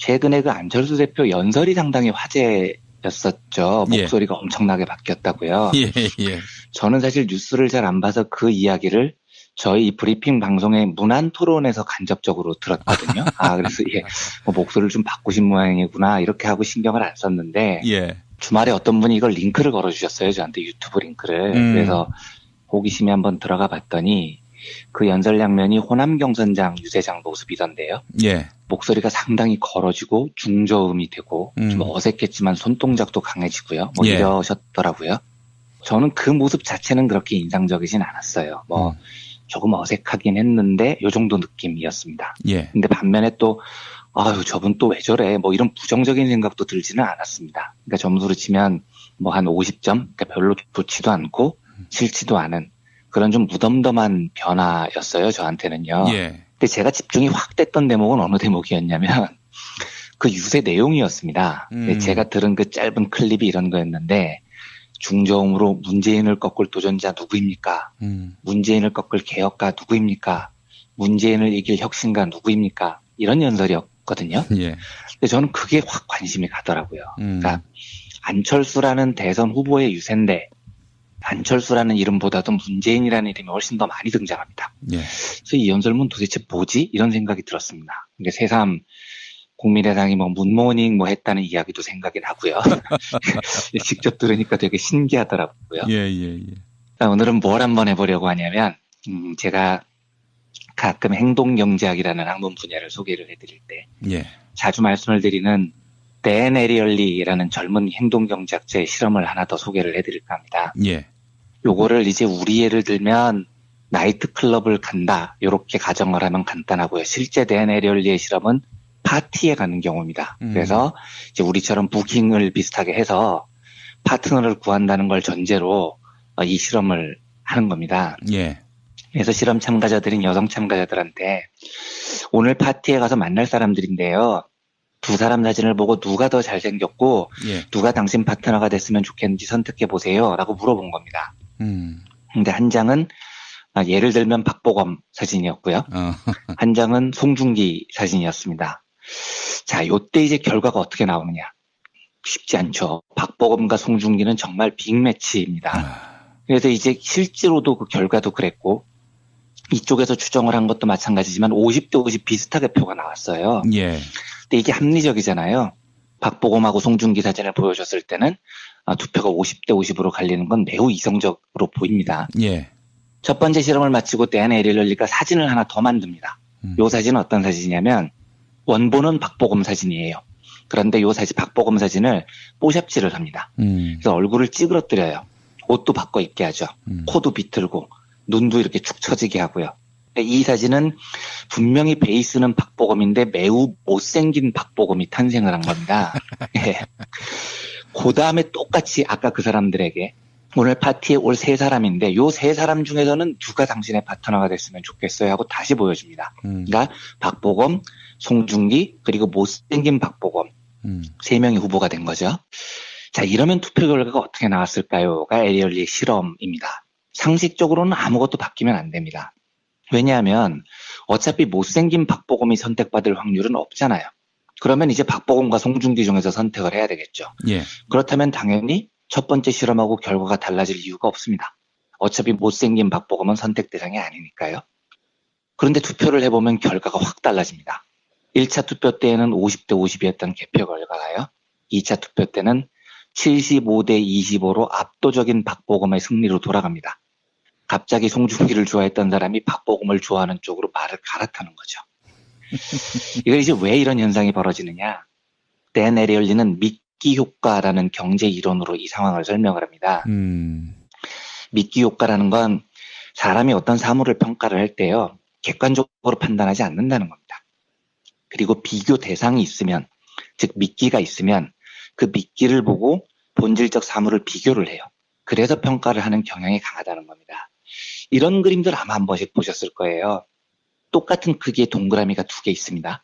최근에 그 안철수 대표 연설이 상당히 화제였었죠. 예. 목소리가 엄청나게 바뀌었다고요. 예, 예. 저는 사실 뉴스를 잘 안 봐서 그 이야기를 저희 이 브리핑 방송의 문안 토론에서 간접적으로 들었거든요. 그래서 목소리를 좀 바꾸신 모양이구나 이렇게 하고 신경을 안 썼는데 예. 주말에 어떤 분이 이걸 링크를 걸어주셨어요. 저한테 유튜브 링크를. 그래서 호기심에 한번 들어가 봤더니 그 연설 장면이 호남 경선장 유세장 모습이던데요. 예. 목소리가 상당히 걸어지고 중저음이 되고 좀 어색했지만 손동작도 강해지고요. 뭐 예. 이러셨더라고요. 저는 그 모습 자체는 그렇게 인상적이진 않았어요. 조금 어색하긴 했는데 요 정도 느낌이었습니다. 예. 근데 반면에 또 저분 또 왜 저래? 뭐 이런 부정적인 생각도 들지는 않았습니다. 그러니까 점수로 치면 뭐 한 50점? 그러니까 별로 좋지도 않고 싫지도 않은 그런 좀 무덤덤한 변화였어요. 저한테는요. 예. 근데 제가 집중이 확 됐던 대목은 어느 대목이었냐면 그 유세 내용이었습니다. 제가 들은 그 짧은 클립이 이런 거였는데 중저음으로 문재인을 꺾을 도전자 누구입니까? 문재인을 꺾을 개혁가 누구입니까? 문재인을 이길 혁신가 누구입니까? 이런 연설이었거든요. 예. 근데 저는 그게 확 관심이 가더라고요. 그러니까 안철수라는 대선 후보의 유세인데 안철수라는 이름보다도 문재인이라는 이름이 훨씬 더 많이 등장합니다. 예. 그래서 이 연설문 도대체 뭐지? 이런 생각이 들었습니다. 근데 새삼 국민의당이 뭐 문모닝 뭐 했다는 이야기도 생각이 나고요. 직접 들으니까 되게 신기하더라고요. 예. 오늘은 뭘 한번 해보려고 하냐면 제가 가끔 행동경제학이라는 학문 분야를 소개를 해드릴 때 예. 자주 말씀을 드리는 댄 에리얼리라는 젊은 행동경제학자의 실험을 하나 더 소개를 해드릴까 합니다. 예. 요거를 이제 우리 예를 들면 나이트클럽을 간다 이렇게 가정을 하면 간단하고요. 실제 댄 에리얼리의 실험은 파티에 가는 경우입니다. 그래서 이제 우리처럼 부킹을 비슷하게 해서 파트너를 구한다는 걸 전제로 이 실험을 하는 겁니다. 예. 그래서 실험 참가자들인 여성 참가자들한테 오늘 파티에 가서 만날 사람들인데요. 두 사람 사진을 보고 누가 더 잘생겼고 예. 누가 당신 파트너가 됐으면 좋겠는지 선택해 보세요. 라고 물어본 겁니다. 근데 한 장은 예를 들면 박보검 사진이었고요. 한 장은 송중기 사진이었습니다. 자, 요때 이제 결과가 어떻게 나오느냐. 쉽지 않죠. 박보검과 송중기는 정말 빅매치입니다. 그래서 이제 실제로도 그 결과도 그랬고 이쪽에서 추정을 한 것도 마찬가지지만 50대 50 비슷하게 표가 나왔어요. 예. 근데 이게 합리적이잖아요. 박보검하고 송중기 사진을 보여줬을 때는 투표가 50대 50으로 갈리는 건 매우 이성적으로 보입니다. 예. 첫 번째 실험을 마치고 댄 에리얼리가 사진을 하나 더 만듭니다. 요 사진은 어떤 사진이냐면 원본은 박보검 사진이에요. 그런데 요 사진 박보검 사진을 뽀샵질을 합니다. 그래서 얼굴을 찌그러뜨려요. 옷도 바꿔 입게 하죠. 코도 비틀고 눈도 이렇게 축 처지게 하고요. 이 사진은 분명히 베이스는 박보검인데 매우 못생긴 박보검이 탄생을 한 겁니다. 예. 그 다음에 똑같이 아까 그 사람들에게 오늘 파티에 올 세 사람인데 요 세 사람 중에서는 누가 당신의 파트너가 됐으면 좋겠어요 하고 다시 보여줍니다. 그러니까 박보검, 송중기 그리고 못생긴 박보검 세 명이 후보가 된 거죠. 자, 이러면 투표 결과가 어떻게 나왔을까요?가 에리얼리의 실험입니다. 상식적으로는 아무것도 바뀌면 안 됩니다. 왜냐하면 어차피 못생긴 박보검이 선택받을 확률은 없잖아요. 그러면 이제 박보검과 송중기 중에서 선택을 해야 되겠죠. 예. 그렇다면 당연히 첫 번째 실험하고 결과가 달라질 이유가 없습니다. 어차피 못생긴 박보검은 선택 대상이 아니니까요. 그런데 투표를 해보면 결과가 확 달라집니다. 1차 투표 때에는 50대 50이었던 개표 결과가요. 2차 투표 때는 75대 25로 압도적인 박보검의 승리로 돌아갑니다. 갑자기 송중기를 좋아했던 사람이 박보검을 좋아하는 쪽으로 말을 갈아타는 거죠. 이걸 이제 왜 이런 현상이 벌어지느냐. 댄 에리얼리는 미끼 효과라는 경제 이론으로 이 상황을 설명을 합니다. 미끼 효과라는 건 사람이 어떤 사물을 평가를 할 때요. 객관적으로 판단하지 않는다는 겁니다. 그리고 비교 대상이 있으면, 즉 미끼가 있으면 그 미끼를 보고 본질적 사물을 비교를 해요. 그래서 평가를 하는 경향이 강하다는 겁니다. 이런 그림들 아마 한 번씩 보셨을 거예요. 똑같은 크기의 동그라미가 두 개 있습니다.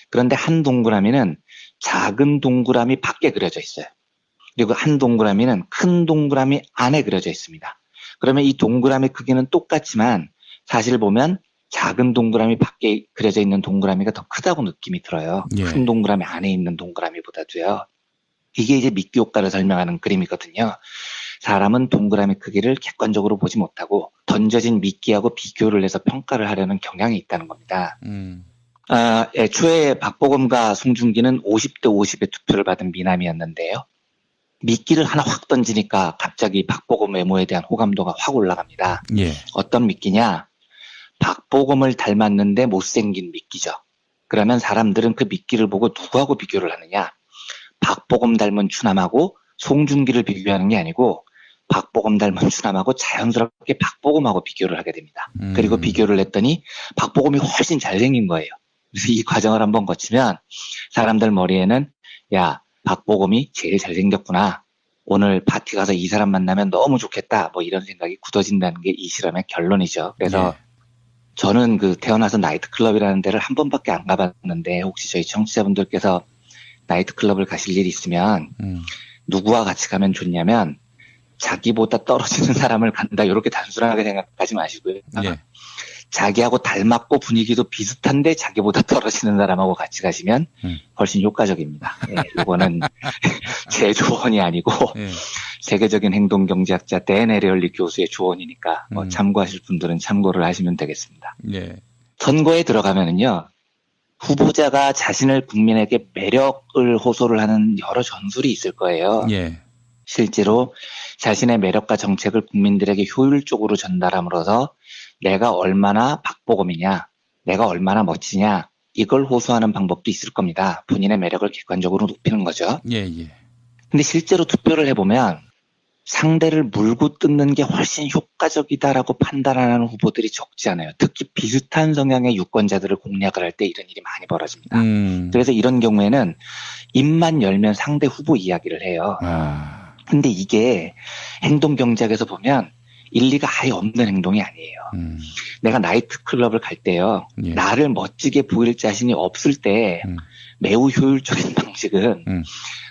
그런데 한 동그라미는 작은 동그라미 밖에 그려져 있어요. 그리고 한 동그라미는 큰 동그라미 안에 그려져 있습니다. 그러면 이 동그라미 크기는 똑같지만 사실 보면 작은 동그라미 밖에 그려져 있는 동그라미가 더 크다고 느낌이 들어요. 예. 큰 동그라미 안에 있는 동그라미보다도요. 이게 이제 미끼 효과를 설명하는 그림이거든요. 사람은 동그라미 크기를 객관적으로 보지 못하고 던져진 미끼하고 비교를 해서 평가를 하려는 경향이 있다는 겁니다. 애초에 박보검과 송중기는 50대 50의 투표를 받은 미남이었는데요. 미끼를 하나 확 던지니까 갑자기 박보검 외모에 대한 호감도가 확 올라갑니다. 예. 어떤 미끼냐? 박보검을 닮았는데 못생긴 미끼죠. 그러면 사람들은 그 미끼를 보고 누구하고 비교를 하느냐? 박보검 닮은 추남하고 송중기를 비교하는 게 아니고 박보검 닮은 추남하고 자연스럽게 박보검하고 비교를 하게 됩니다. 그리고 비교를 했더니 박보검이 훨씬 잘생긴 거예요. 그래서 이 과정을 한번 거치면 사람들 머리에는 야, 박보검이 제일 잘생겼구나. 오늘 파티 가서 이 사람 만나면 너무 좋겠다. 뭐 이런 생각이 굳어진다는 게 이 실험의 결론이죠. 그래서 예. 저는 그 태어나서 나이트클럽이라는 데를 한 번밖에 안 가봤는데 혹시 저희 청취자분들께서 나이트클럽을 가실 일이 있으면 누구와 같이 가면 좋냐면 자기보다 떨어지는 사람을 간다 이렇게 단순하게 생각하지 마시고요. 예. 자기하고 닮았고 분위기도 비슷한데 자기보다 떨어지는 사람하고 같이 가시면 훨씬 효과적입니다. 예, 이거는 제 조언이 아니고 예. 세계적인 행동경제학자 댄 에리얼리 교수의 조언이니까 뭐 참고하실 분들은 참고를 하시면 되겠습니다. 예. 선거에 들어가면은요. 후보자가 자신을 국민에게 매력을 호소를 하는 여러 전술이 있을 거예요. 예. 실제로 자신의 매력과 정책을 국민들에게 효율적으로 전달함으로써 내가 얼마나 박보검이냐, 내가 얼마나 멋지냐 이걸 호소하는 방법도 있을 겁니다. 본인의 매력을 객관적으로 높이는 거죠. 예. 예. 근데 실제로 투표를 해보면 상대를 물고 뜯는 게 훨씬 효과적이다라고 판단하는 후보들이 적지 않아요. 특히 비슷한 성향의 유권자들을 공략을 할 때 이런 일이 많이 벌어집니다. 그래서 이런 경우에는 입만 열면 상대 후보 이야기를 해요. 근데 이게 행동경제학에서 보면 일리가 아예 없는 행동이 아니에요. 내가 나이트클럽을 갈 때요. 예. 나를 멋지게 보일 자신이 없을 때 매우 효율적인 방식은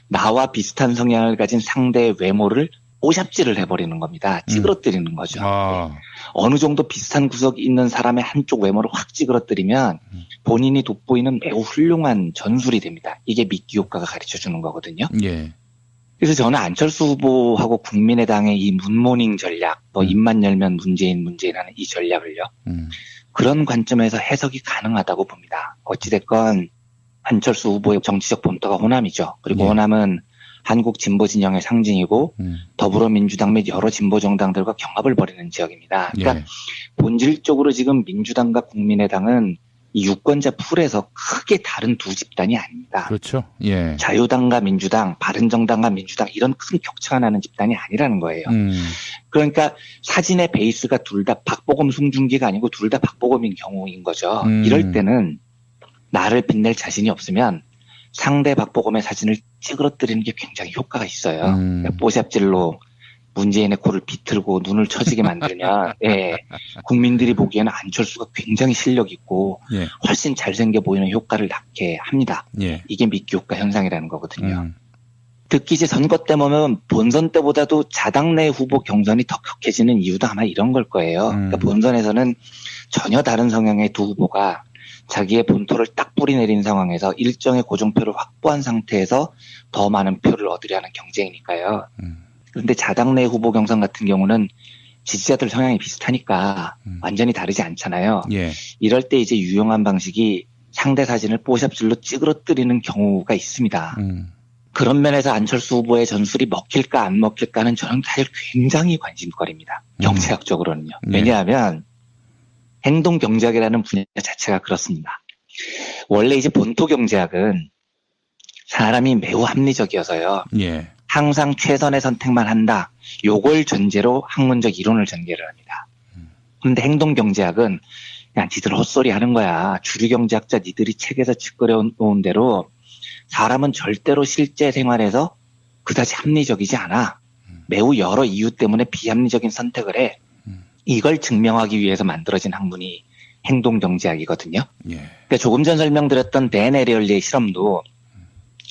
나와 비슷한 성향을 가진 상대의 외모를 뽀샵질을 해버리는 겁니다. 찌그러뜨리는 거죠. 어느 정도 비슷한 구석이 있는 사람의 한쪽 외모를 확 찌그러뜨리면 본인이 돋보이는 매우 훌륭한 전술이 됩니다. 이게 미끼 효과가 가르쳐주는 거거든요. 예. 그래서 저는 안철수 후보하고 국민의당의 이 문모닝 전략, 뭐 입만 열면 문재인하는 이 전략을요. 그런 관점에서 해석이 가능하다고 봅니다. 어찌됐건 안철수 후보의 정치적 본토가 호남이죠. 그리고 예. 호남은 한국 진보 진영의 상징이고 더불어민주당 및 여러 진보 정당들과 경합을 벌이는 지역입니다. 그러니까 예. 본질적으로 지금 민주당과 국민의당은 이 유권자 풀에서 크게 다른 두 집단이 아닙니다. 그렇죠. 예. 자유당과 민주당, 바른정당과 민주당 이런 큰 격차가 나는 집단이 아니라는 거예요. 그러니까 사진의 베이스가 둘 다 박보검 송중기가 아니고 둘 다 박보검인 경우인 거죠. 이럴 때는 나를 빛낼 자신이 없으면 상대 박보검의 사진을 찌그러뜨리는 게 굉장히 효과가 있어요. 그러니까 뽀샵질로 문재인의 코를 비틀고 눈을 처지게 만들면 예, 국민들이 보기에는 안철수가 굉장히 실력 있고 예. 훨씬 잘생겨 보이는 효과를 낳게 합니다. 예. 이게 미끼 효과 현상이라는 거거든요. 특히 이제 선거 때 보면 본선 때보다도 자당 내 후보 경선이 더 격해지는 이유도 아마 이런 걸 거예요. 그러니까 본선에서는 전혀 다른 성향의 두 후보가 자기의 본토를 딱 뿌리내린 상황에서 일정의 고정표를 확보한 상태에서 더 많은 표를 얻으려는 경쟁이니까요. 그런데 자당 내 후보 경선 같은 경우는 지지자들 성향이 비슷하니까 완전히 다르지 않잖아요. 예. 이럴 때 이제 유용한 방식이 상대 사진을 뽀샵질로 찌그러뜨리는 경우가 있습니다. 그런 면에서 안철수 후보의 전술이 먹힐까 안 먹힐까는 저는 사실 굉장히 관심거리입니다. 경제학적으로는요. 예. 왜냐하면 행동경제학이라는 분야 자체가 그렇습니다. 원래 이제 본토 경제학은 사람이 매우 합리적이어서요. 예. 항상 최선의 선택만 한다. 요걸 전제로 학문적 이론을 전개를 합니다. 그런데 행동경제학은 그냥 니들 헛소리 하는 거야. 주류경제학자 니들이 책에서 짓거려 놓은 대로 사람은 절대로 실제 생활에서 그다지 합리적이지 않아. 매우 여러 이유 때문에 비합리적인 선택을 해. 이걸 증명하기 위해서 만들어진 학문이 행동경제학이거든요. 예. 그러니까 조금 전 설명드렸던 댄 에리얼리의 실험도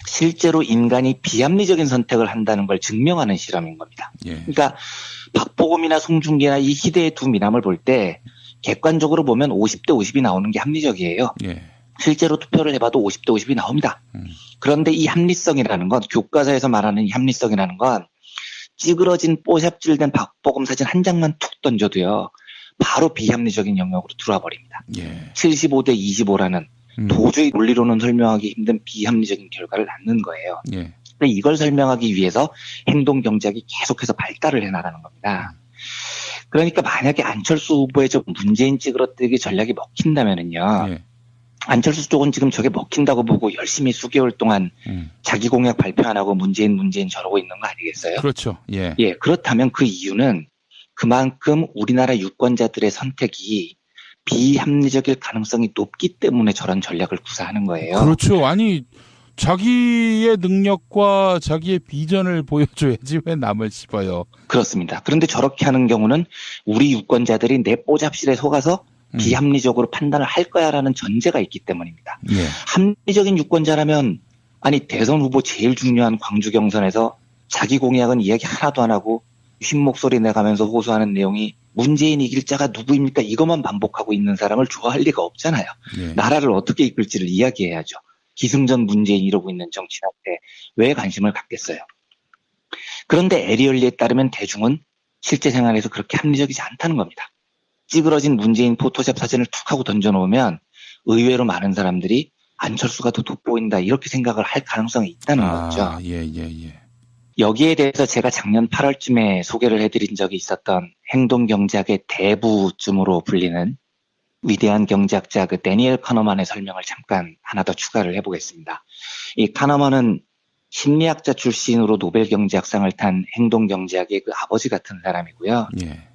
실제로 인간이 비합리적인 선택을 한다는 걸 증명하는 실험인 겁니다. 예. 그러니까 박보검이나 송중기나 이 희대의 두 미남을 볼 때 객관적으로 보면 50대 50이 나오는 게 합리적이에요. 예. 실제로 투표를 해봐도 50대 50이 나옵니다. 그런데 이 합리성이라는 건, 교과서에서 말하는 이 합리성이라는 건 찌그러진 뽀샵질된 박보검 사진 한 장만 툭 던져도요, 바로 비합리적인 영역으로 들어와 버립니다. 예. 75대 25라는 도저히 논리로는 설명하기 힘든 비합리적인 결과를 낳는 거예요. 예. 근데 이걸 설명하기 위해서 행동 경제학이 계속해서 발달을 해나가는 겁니다. 그러니까 만약에 안철수 후보의 저 문재인 찌그러뜨기 전략이 먹힌다면은요, 예. 안철수 쪽은 지금 저게 먹힌다고 보고 열심히 수개월 동안 자기 공약 발표 안 하고 문재인 저러고 있는 거 아니겠어요? 그렇죠. 예. 예, 그렇다면 그 이유는 그만큼 우리나라 유권자들의 선택이 비합리적일 가능성이 높기 때문에 저런 전략을 구사하는 거예요. 그렇죠. 아니, 자기의 능력과 자기의 비전을 보여줘야지 왜 남을 씹어요. 그렇습니다. 그런데 저렇게 하는 경우는 우리 유권자들이 내 뽀잡실에 속아서 비합리적으로 판단을 할 거야라는 전제가 있기 때문입니다. 예. 합리적인 유권자라면, 아니 대선 후보 제일 중요한 광주 경선에서 자기 공약은 이야기 하나도 안 하고 흰 목소리 내가면서 호소하는 내용이 문재인 이길 자가 누구입니까? 이것만 반복하고 있는 사람을 좋아할 리가 없잖아요. 예. 나라를 어떻게 이끌지를 이야기해야죠. 기승전 문재인 이러고 있는 정치인한테 왜 관심을 갖겠어요? 그런데 에리얼리에 따르면 대중은 실제 생활에서 그렇게 합리적이지 않다는 겁니다. 찌그러진 문재인 포토샵 사진을 툭 하고 던져놓으면 의외로 많은 사람들이 안철수가 더 돋보인다 이렇게 생각을 할 가능성이 있다는 거죠. 예. 여기에 대해서 제가 작년 8월쯤에 소개를 해드린 적이 있었던 행동경제학의 대부쯤으로 불리는 위대한 경제학자 그 데니엘 카너만의 설명을 잠깐 하나 더 추가를 해보겠습니다. 이 카너만은 심리학자 출신으로 노벨 경제학상을 탄 행동경제학의 그 아버지 같은 사람이고요. 예.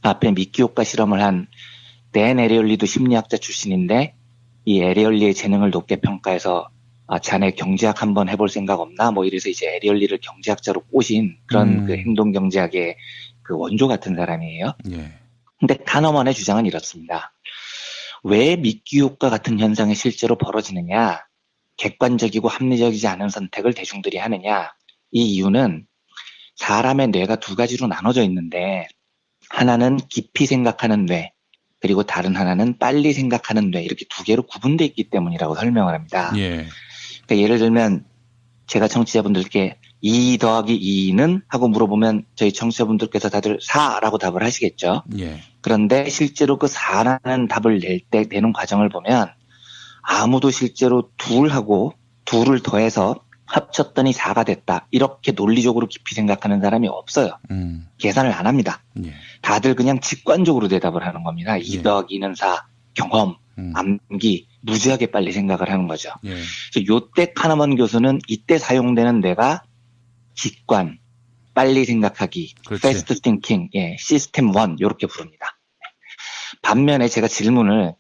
앞에 미끼 효과 실험을 한 댄 에리얼리도 심리학자 출신인데, 이 에리얼리의 재능을 높게 평가해서 자네 경제학 한번 해볼 생각 없나? 뭐 이래서 이제 에리얼리를 경제학자로 꼬신 그런 그 행동경제학의 그 원조 같은 사람이에요. 예. 근데 카너만의 주장은 이렇습니다. 왜 미끼 효과 같은 현상이 실제로 벌어지느냐? 객관적이고 합리적이지 않은 선택을 대중들이 하느냐? 이 이유는 사람의 뇌가 두 가지로 나눠져 있는데, 하나는 깊이 생각하는 뇌, 그리고 다른 하나는 빨리 생각하는 뇌, 이렇게 두 개로 구분되어 있기 때문이라고 설명을 합니다. 예. 그러니까 예를 들면 제가 청취자분들께 2 더하기 2는 하고 물어보면 저희 청취자분들께서 다들 4라고 답을 하시겠죠. 예. 그런데 실제로 그 4라는 답을 내는 과정을 보면 아무도 실제로 2하고 2를 더해서 합쳤더니 4가 됐다, 이렇게 논리적으로 깊이 생각하는 사람이 없어요. 계산을 안 합니다. 예. 다들 그냥 직관적으로 대답을 하는 겁니다. 2 더하기 2는 4, 경험, 암기, 무지하게 빨리 생각을 하는 거죠. 예. 요때 카너먼 교수는 이때 사용되는 뇌가 직관, 빨리 생각하기, 그렇지. fast thinking, 시스템 1 이렇게 부릅니다. 반면에 제가 질문을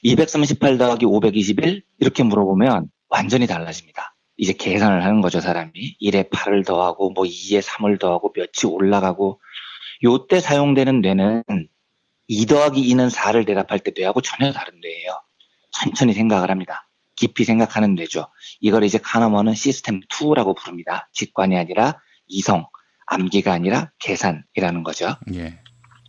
238 더하기 521 이렇게 물어보면 완전히 달라집니다. 이제 계산을 하는 거죠, 사람이. 1에 8을 더하고 뭐 2에 3을 더하고 몇이 올라가고, 요때 사용되는 뇌는 2 더하기 2는 4를 대답할 때 뇌하고 전혀 다른 뇌예요. 천천히 생각을 합니다. 깊이 생각하는 뇌죠. 이걸 이제 카너먼은 시스템 2라고 부릅니다. 직관이 아니라 이성, 암기가 아니라 계산이라는 거죠. 예.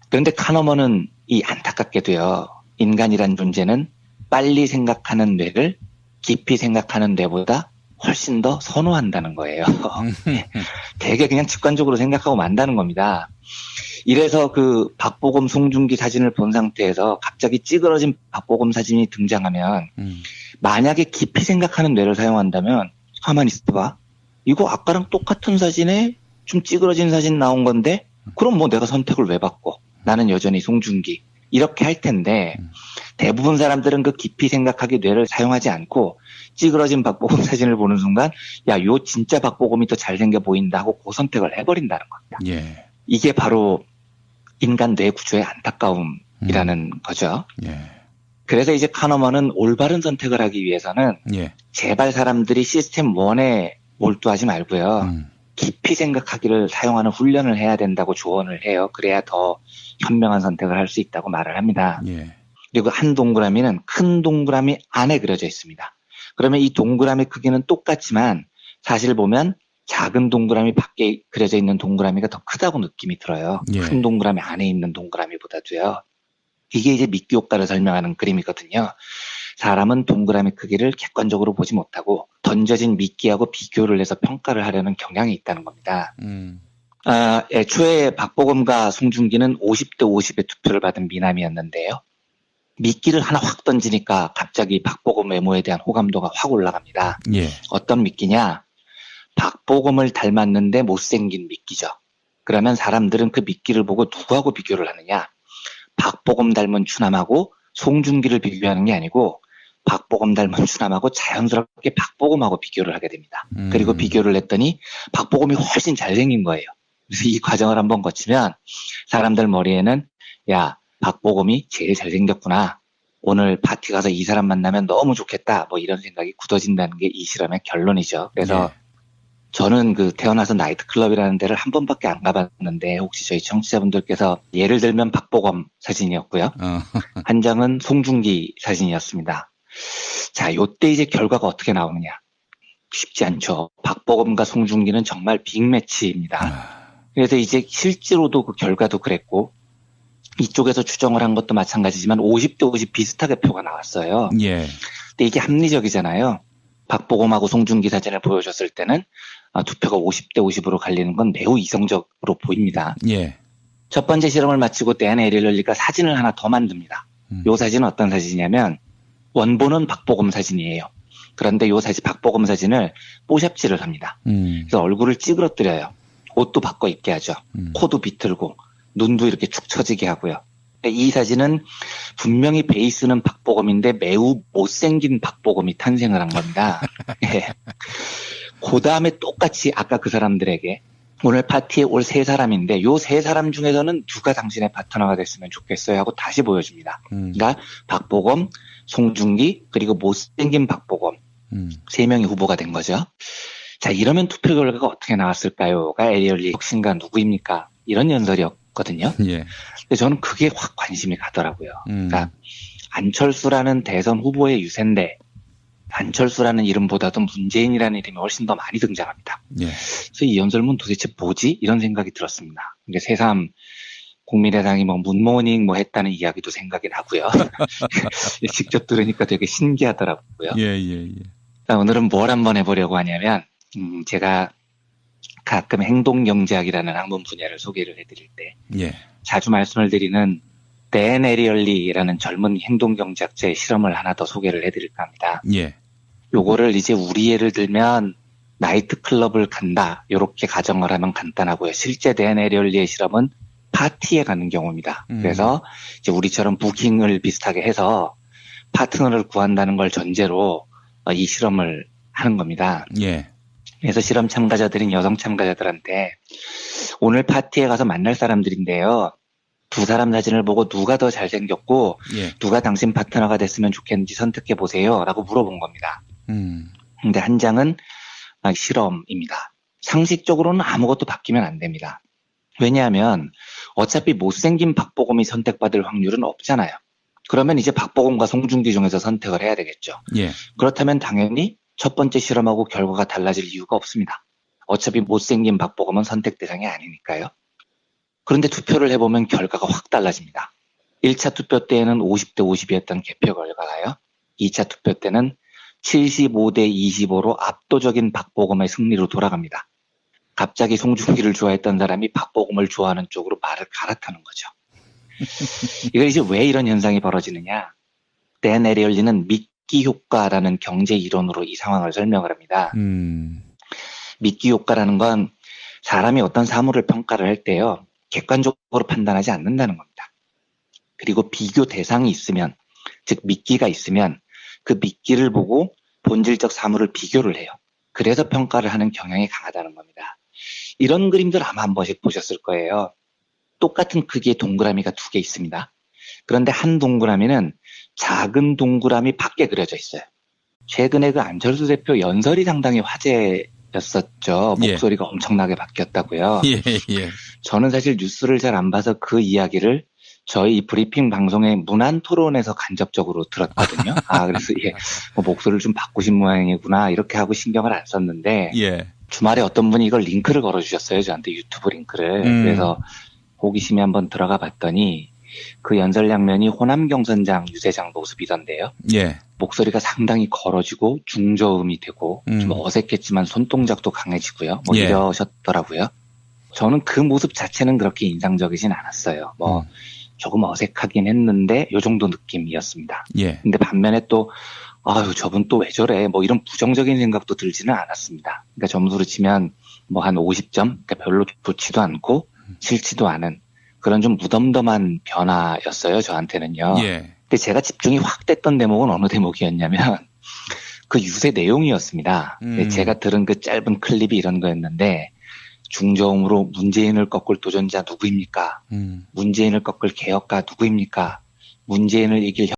그런데 카너먼은 이 안타깝게도요, 인간이란 존재는 빨리 생각하는 뇌를 깊이 생각하는 뇌보다 훨씬 더 선호한다는 거예요. 되게 그냥 직관적으로 생각하고 만다는 겁니다. 이래서 그 박보검 송중기 사진을 본 상태에서 갑자기 찌그러진 박보검 사진이 등장하면 만약에 깊이 생각하는 뇌를 사용한다면, 가만히 있어봐, 이거 아까랑 똑같은 사진에 좀 찌그러진 사진 나온 건데 그럼 뭐 내가 선택을 왜 바꿔? 나는 여전히 송중기. 이렇게 할 텐데 대부분 사람들은 그 깊이 생각하기 뇌를 사용하지 않고 찌그러진 박보검 사진을 보는 순간 야, 요 진짜 박보검이 더 잘생겨 보인다 하고 그 선택을 해버린다는 겁니다. 예. 이게 바로 인간 뇌 구조의 안타까움이라는 거죠. 예. 그래서 이제 카너먼은 올바른 선택을 하기 위해서는 예. 제발 사람들이 시스템 1에 몰두하지 말고요. 깊이 생각하기를 사용하는 훈련을 해야 된다고 조언을 해요. 그래야 더 현명한 선택을 할 수 있다고 말을 합니다. 예. 그리고 한 동그라미는 큰 동그라미 안에 그려져 있습니다. 그러면 이 동그라미 크기는 똑같지만 사실 보면 작은 동그라미 밖에 그려져 있는 동그라미가 더 크다고 느낌이 들어요. 예. 큰 동그라미 안에 있는 동그라미보다도요. 이게 이제 미끼 효과를 설명하는 그림이거든요. 사람은 동그라미 크기를 객관적으로 보지 못하고 던져진 미끼하고 비교를 해서 평가를 하려는 경향이 있다는 겁니다. 애초에 박보검과 송중기는 50대 50의 투표를 받은 미남이었는데요. 미끼를 하나 확 던지니까 갑자기 박보검 외모에 대한 호감도가 확 올라갑니다. 예. 어떤 미끼냐? 박보검을 닮았는데 못생긴 미끼죠. 그러면 사람들은 그 미끼를 보고 누구하고 비교를 하느냐? 박보검 닮은 추남하고 송중기를 비교하는 게 아니고 박보검 닮은 추남하고 자연스럽게 박보검하고 비교를 하게 됩니다. 그리고 비교를 했더니 박보검이 훨씬 잘생긴 거예요. 그래서 이 과정을 한번 거치면 사람들 머리에는 야, 박보검이 제일 잘생겼구나. 오늘 파티 가서 이 사람 만나면 너무 좋겠다. 뭐 이런 생각이 굳어진다는 게 이 실험의 결론이죠. 그래서 예. 저는 그 태어나서 나이트클럽이라는 데를 한 번밖에 안 가봤는데 혹시 저희 청취자분들께서 예를 들면 박보검 사진이었고요. 한 장은 송중기 사진이었습니다. 자, 요때 이제 결과가 어떻게 나오느냐. 쉽지 않죠. 박보검과 송중기는 정말 빅매치입니다. 그래서 이제 실제로도 그 결과도 그랬고 이쪽에서 추정을 한 것도 마찬가지지만 50대 50 비슷하게 표가 나왔어요. 예. 근데 이게 합리적이잖아요. 박보검하고 송중기 사진을 보여줬을 때는 투표가 50대 50으로 갈리는 건 매우 이성적으로 보입니다. 예. 첫 번째 실험을 마치고 댄 에리얼리가 사진을 하나 더 만듭니다. 요 사진은 어떤 사진이냐면 원본은 박보검 사진이에요. 그런데 요 사진 박보검 사진을 뽀샵질을 합니다. 그래서 얼굴을 찌그러뜨려요. 옷도 바꿔 입게 하죠. 코도 비틀고 눈도 이렇게 축 처지게 하고요. 이 사진은 분명히 베이스는 박보검인데 매우 못생긴 박보검이 탄생을 한 겁니다. 예. 그 다음에 똑같이 아까 그 사람들에게 오늘 파티에 올 세 사람인데 요 세 사람 중에서는 누가 당신의 파트너가 됐으면 좋겠어요 하고 다시 보여줍니다. 그러니까 박보검, 송중기 그리고 못생긴 박보검 세 명이 후보가 된 거죠. 자, 이러면 투표 결과가 어떻게 나왔을까요?가 에리얼리 혁신가 누구입니까? 이런 연설이었거든요. 예. 근데 저는 그게 확 관심이 가더라고요. 그러니까 안철수라는 대선 후보의 유세인데 안철수라는 이름보다도 문재인이라는 이름이 훨씬 더 많이 등장합니다. 예. 그래서 이 연설문 도대체 뭐지? 이런 생각이 들었습니다. 근데 새삼 국민의당이 뭐 문모닝 뭐 했다는 이야기도 생각이 나고요. 직접 들으니까 되게 신기하더라고요. 예. 자, 오늘은 뭘 한번 해보려고 하냐면 제가 가끔 행동경제학이라는 학문 분야를 소개를 해드릴 때 예. 자주 말씀을 드리는 댄 에리얼리라는 젊은 행동경제학자의 실험을 하나 더 소개를 해드릴까 합니다. 예. 요거를 이제 우리 예를 들면 나이트클럽을 간다 이렇게 가정을 하면 간단하고요. 실제 댄 에리얼리의 실험은 파티에 가는 경우입니다. 그래서 이제 우리처럼 부킹을 비슷하게 해서 파트너를 구한다는 걸 전제로 이 실험을 하는 겁니다. 예. 그래서 실험 참가자들인 여성 참가자들한테 오늘 파티에 가서 만날 사람들인데요. 두 사람 사진을 보고 누가 더 잘생겼고 예. 누가 당신 파트너가 됐으면 좋겠는지 선택해 보세요 라고 물어본 겁니다. 근데 한 장은 실험입니다. 상식적으로는 아무것도 바뀌면 안 됩니다. 왜냐하면 어차피 못생긴 박보검이 선택받을 확률은 없잖아요. 그러면 이제 박보검과 송중기 중에서 선택을 해야 되겠죠. 예. 그렇다면 당연히 첫 번째 실험하고 결과가 달라질 이유가 없습니다. 어차피 못생긴 박보검은 선택 대상이 아니니까요. 그런데 투표를 해보면 결과가 확 달라집니다. 1차 투표 때에는 50대 50이었던 개표 결과가요. 2차 투표 때는 75대 25로 압도적인 박보검의 승리로 돌아갑니다. 갑자기 송중기를 좋아했던 사람이 박보검을 좋아하는 쪽으로 말을 갈아타는 거죠. 이걸 이제 왜 이런 현상이 벌어지느냐. 댄 에리얼리는 미끼 효과라는 경제 이론으로 이 상황을 설명을 합니다. 미끼 효과라는 건 사람이 어떤 사물을 평가를 할 때요. 객관적으로 판단하지 않는다는 겁니다. 그리고 비교 대상이 있으면, 즉 미끼가 있으면 그 미끼를 보고 본질적 사물을 비교를 해요. 그래서 평가를 하는 경향이 강하다는 겁니다. 이런 그림들 아마 한 번씩 보셨을 거예요. 똑같은 크기의 동그라미가 두 개 있습니다. 그런데 한 동그라미는 작은 동그라미 밖에 그려져 있어요. 최근에 그 안철수 대표 연설이 상당히 화제였었죠. 목소리가 엄청나게 바뀌었다고요. 예. 저는 사실 뉴스를 잘 안 봐서 그 이야기를 저희 브리핑 방송의 문안 토론에서 간접적으로 들었거든요. 그래서 뭐 목소리를 좀 바꾸신 모양이구나 이렇게 하고 신경을 안 썼는데 주말에 어떤 분이 이걸 링크를 걸어주셨어요. 저한테 유튜브 링크를. 그래서 호기심에 한번 들어가 봤더니 그 연설량면이 호남 경선장 유세장 모습이던데요. 예. 목소리가 상당히 걸어지고 중저음이 되고 좀 어색했지만 손동작도 강해지고요. 뭐 예. 이러셨더라고요. 저는 그 모습 자체는 그렇게 인상적이진 않았어요. 뭐 조금 어색하긴 했는데 요 정도 느낌이었습니다. 예. 근데 반면에 또 아유 저분 또 왜 저래 뭐 이런 부정적인 생각도 들지는 않았습니다. 그러니까 점수로 치면 뭐 한 50점, 그러니까 별로 좋지도 않고 싫지도 않은 그런 좀 무덤덤한 변화였어요. 저한테는요. 예. 근데 제가 집중이 확 됐던 대목은 어느 대목이었냐면 그 유세 내용이었습니다. 제가 들은 그 짧은 클립이 이런 거였는데 중저음으로 문재인을 꺾을 도전자 누구입니까? 문재인을 꺾을 개혁가 누구입니까? 문재인을 이길